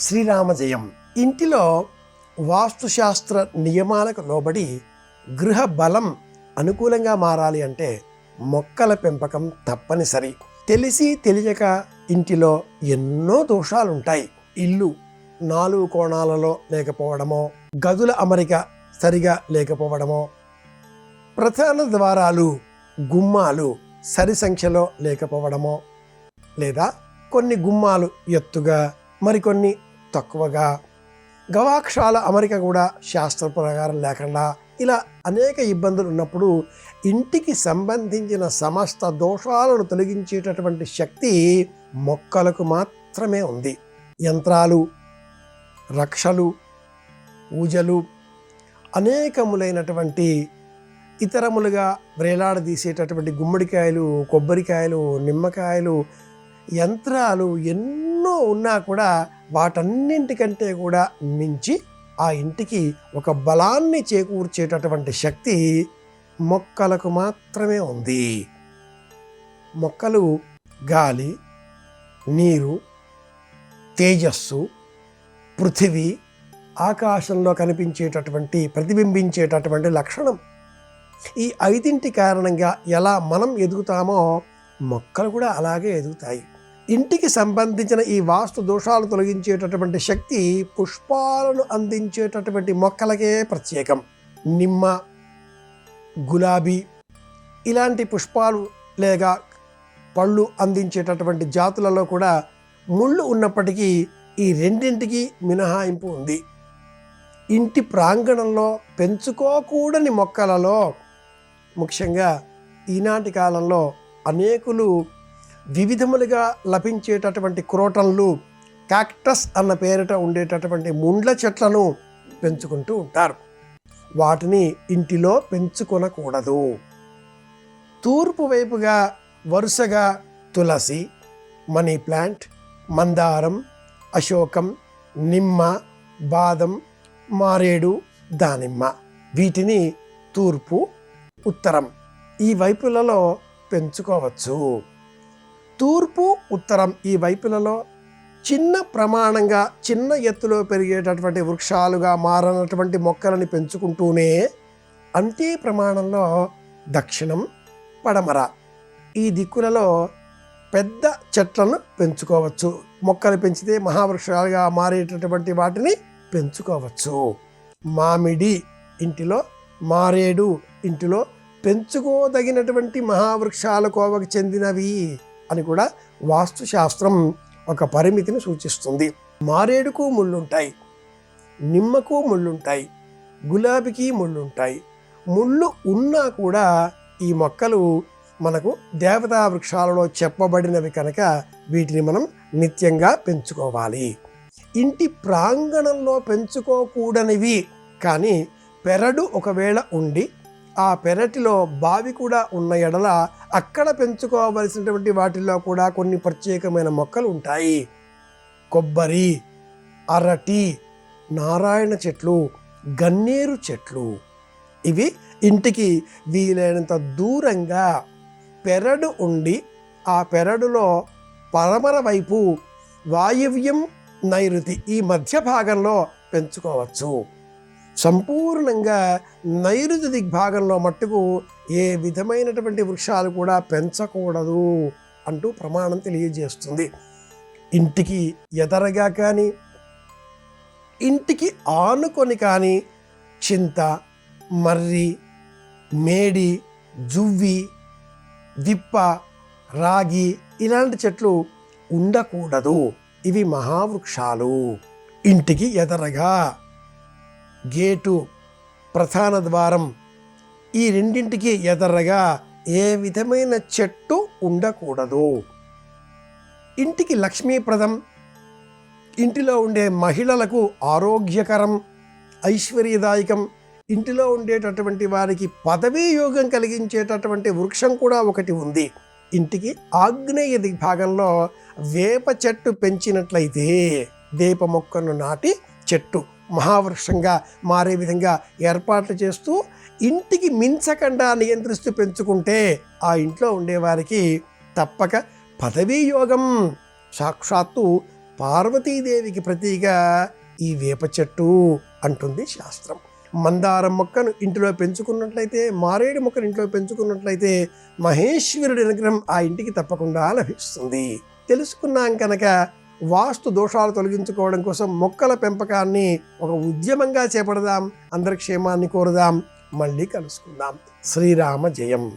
శ్రీరామ జయం. ఇంటిలో వాస్తుశాస్త్ర నియమాలకు లోబడి గృహ బలం అనుకూలంగా మారాలి అంటే మొక్కల పెంపకం తప్పనిసరి. తెలిసి తెలియక ఇంటిలో ఎన్నో దోషాలుంటాయి. ఇల్లు 4 కోణాలలో లేకపోవడమో, గదుల అమరిక సరిగా లేకపోవడమో, ప్రధాన ద్వారాలు గుమ్మాలు సరి సంఖ్యలో లేకపోవడమో, లేదా కొన్ని గుమ్మాలు ఎత్తుగా మరికొన్ని తక్కువగా, గవాక్షాల అమరిక కూడా శాస్త్ర ప్రకారం లేకుండా, ఇలా అనేక ఇబ్బందులు ఉన్నప్పుడు ఇంటికి సంబంధించిన సమస్త దోషాలను తొలగించేటటువంటి శక్తి మొక్కలకు మాత్రమే ఉంది. యంత్రాలు, రక్షలు, పూజలు, అనేకములైనటువంటి ఇతరములుగా వ్రేలాడదీసేటటువంటి గుమ్మడికాయలు, కొబ్బరికాయలు, నిమ్మకాయలు, యంత్రాలు ఎన్నో ఉన్నా కూడా వాటన్నింటికంటే కూడా మించి ఆ ఇంటికి ఒక బలాన్ని చేకూర్చేటటువంటి శక్తి మొక్కలకు మాత్రమే ఉంది. మొక్కలు గాలి, నీరు, తేజస్సు, పృథివీ, ఆకాశంలో కనిపించేటటువంటి ప్రతిబింబించేటటువంటి లక్షణం. ఈ 5 కారణంగా ఎలా మనం ఎదుగుతామో మొక్కలు కూడా అలాగే ఎదుగుతాయి. ఇంటికి సంబంధించిన ఈ వాస్తు దోషాలు తొలగించేటటువంటి శక్తి పుష్పాలను అందించేటటువంటి మొక్కలకే ప్రత్యేకం. నిమ్మ, గులాబీ ఇలాంటి పుష్పాలు లేక పళ్ళు అందించేటటువంటి జాతులలో కూడా ముళ్ళు ఉన్నప్పటికీ ఈ రెండింటికి మినహాయింపు ఉంది. ఇంటి ప్రాంగణంలో పెంచుకోకూడని మొక్కలలో ముఖ్యంగా ఈనాటి కాలంలో అనేకులు వివిధములుగా లభించేటటువంటి క్రోటన్లు, కాక్టస్ అన్న పేరిట ఉండేటటువంటి ముండ్ల చెట్లను పెంచుకుంటూ ఉంటారు. వాటిని ఇంటిలో పెంచుకొనకూడదు. తూర్పు వైపుగా వరుసగా తులసి, మనీ ప్లాంట్, మందారం, అశోకం, నిమ్మ, బాదం, మారేడు, దానిమ్మ, వీటిని తూర్పు, ఉత్తరం ఈ వైపులలో పెంచుకోవచ్చు. తూర్పు, ఉత్తరం ఈ వైపులలో చిన్న ప్రమాణంగా చిన్న ఎత్తులో పెరిగేటటువంటి వృక్షాలుగా మారనటువంటి మొక్కలని పెంచుకుంటూనే అంతే ప్రమాణంలో దక్షిణం, పడమర ఈ దిక్కులలో పెద్ద చెట్లను పెంచుకోవచ్చు. మొక్కలు పెంచితే మహావృక్షాలుగా మారేటటువంటి వాటిని పెంచుకోవచ్చు. మామిడి ఇంటిలో, మారేడు ఇంటిలో పెంచుకోదగినటువంటి మహావృక్షాల కోవకు చెందినవి అని కూడా వాస్తుశాస్త్రం ఒక పరిమితిని సూచిస్తుంది. మారేడుకు ముళ్ళుంటాయి, నిమ్మకు ముళ్ళుంటాయి, గులాబీకి ముళ్ళుంటాయి. ముళ్ళు ఉన్నా కూడా ఈ మొక్కలు మనకు దేవతా వృక్షాలలో చెప్పబడినవి కనుక వీటిని మనం నిత్యంగా పెంచుకోవాలి. ఇంటి ప్రాంగణంలో పెంచుకోకూడనివి కానీ పెరడు ఒకవేళ ఉండి ఆ పెరటిలో బావి కూడా ఉన్న ఎడల అక్కడ పెంచుకోవలసినటువంటి వాటిల్లో కూడా కొన్ని ప్రత్యేకమైన మొక్కలు ఉంటాయి. కొబ్బరి, అరటి, నారాయణ చెట్లు, గన్నేరు చెట్లు ఇవి ఇంటికి వీలైనంత దూరంగా పెరడు ఉండి ఆ పెరడులో పడమర వైపు వాయువ్యం, నైరుతి ఈ మధ్య భాగంలో పెంచుకోవచ్చు. సంపూర్ణంగా నైరుతి దిగ్భాగంలో మట్టుకు ఏ విధమైనటువంటి వృక్షాలు కూడా పెంచకూడదు అంటూ ప్రమాణం తెలియజేస్తుంది. ఇంటికి ఎదరగా కానీ ఇంటికి ఆనుకొని కానీ చింత, మర్రి, మేడి, జువ్వి, విప్ప, రాగి ఇలాంటి చెట్లు ఉండకూడదు. ఇవి మహావృక్షాలు. ఇంటికి ఎదరగా గేటు, ప్రధాన ద్వారం ఈ రెండింటికి ఎదరగా ఏ విధమైన చెట్టు ఉండకూడదు. ఇంటికి లక్ష్మీప్రదం, ఇంటిలో ఉండే మహిళలకు ఆరోగ్యకరం, ఐశ్వర్యదాయకం, ఇంటిలో ఉండేటటువంటి వారికి పదవీ యోగం కలిగించేటటువంటి వృక్షం కూడా ఒకటి ఉంది. ఇంటికి ఆగ్నేయ దిగ్భాగంలో వేప చెట్టు పెంచినట్లయితే వేప మొక్కను నాటి చెట్టు మహావృక్షంగా మారే విధంగా ఏర్పాట్లు చేస్తూ ఇంటికి మించకుండా నియంత్రిస్తూ పెంచుకుంటే ఆ ఇంట్లో ఉండేవారికి తప్పక పదవీ యోగం, సాక్షాత్తు పార్వతీదేవికి ప్రతీక ఈ వేప చెట్టు అంటుంది శాస్త్రం. మందారం మొక్కను ఇంటిలో పెంచుకున్నట్లయితే, మారేడు మొక్కను ఇంట్లో పెంచుకున్నట్లయితే మహేశ్వరుడి అనుగ్రహం ఆ ఇంటికి తప్పకుండా లభిస్తుంది. తెలుసుకున్నాం కనుక వాస్తు దోషాలు తొలగించుకోవడం కోసం మొక్కల పెంపకాన్ని ఒక ఉద్యమంగా చేపడదాం. అందరి క్షేమాన్ని కోరుదాం. మళ్ళీ కలుసుకుందాం. శ్రీరామ జయం.